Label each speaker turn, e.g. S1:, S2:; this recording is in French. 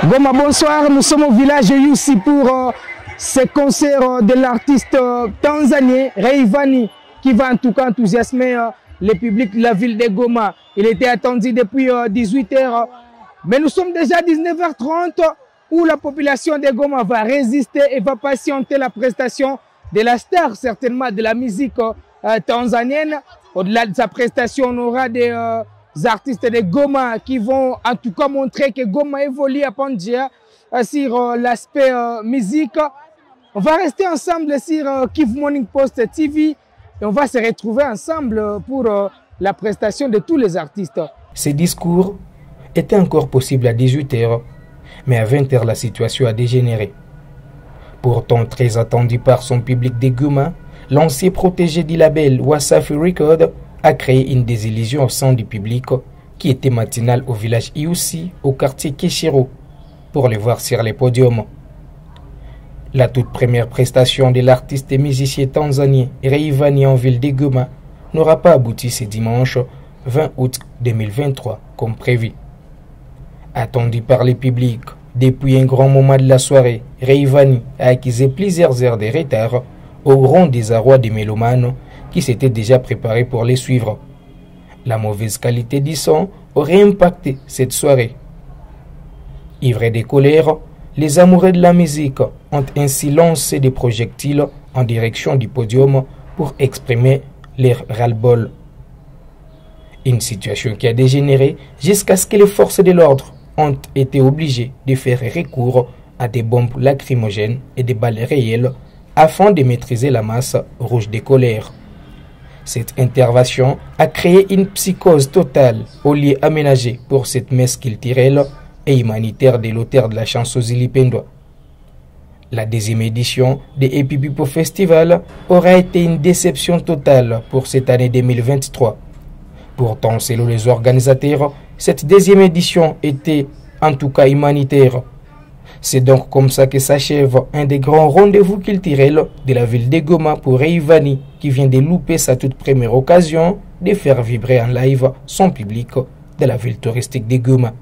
S1: Goma, bonsoir. Nous sommes au village Youssi pour ce concert de l'artiste tanzanien Rayvanny qui va en tout cas enthousiasmer le public de la ville de Goma. Il était attendu depuis 18 h, mais nous sommes déjà à 19 h 30 où la population de Goma va résister et va patienter la prestation de la star, certainement de la musique tanzanienne. Au-delà de sa prestation, on aura des artistes de Goma qui vont en tout cas montrer que Goma évolue à Pandia sur l'aspect musique. On va rester ensemble sur Kivu Morning Post TV et on va se retrouver ensemble pour la prestation de tous les artistes.
S2: Ces discours étaient encore possibles à 18 h, mais à 20 h, la situation a dégénéré. Pourtant très attendu par son public de Goma, l'ancien protégé du label Wasafi Record a créé une désillusion au sein du public qui était matinal au village Youssi, au quartier Keshiro, pour les voir sur les podiums. La toute première prestation de l'artiste et musicien tanzanien Rayvanny en ville de Goma n'aura pas abouti ce dimanche 20 août 2023 comme prévu. Attendu par le public depuis un grand moment de la soirée, Rayvanny a accusé plusieurs heures de retard au grand désarroi des mélomanes qui s'étaient déjà préparés pour les suivre. La mauvaise qualité du son aurait impacté cette soirée. Ivrés de colère, les amoureux de la musique ont ainsi lancé des projectiles en direction du podium pour exprimer leur ras-le-bol. Une situation qui a dégénéré jusqu'à ce que les forces de l'ordre ont été obligées de faire recours à des bombes lacrymogènes et des balles réelles afin de maîtriser la masse rouge de colère. Cette intervention a créé une psychose totale au lieu aménagé pour cette messe culturelle et humanitaire de l'auteur de la chanson Zilipendwa. La deuxième édition de Epipipo Festival aura été une déception totale pour cette année 2023. Pourtant, selon les organisateurs, cette deuxième édition était en tout cas humanitaire. C'est donc comme ça que s'achève un des grands rendez-vous culturels de la ville de Goma pour Rayvanny qui vient de louper sa toute première occasion de faire vibrer en live son public de la ville touristique de Goma.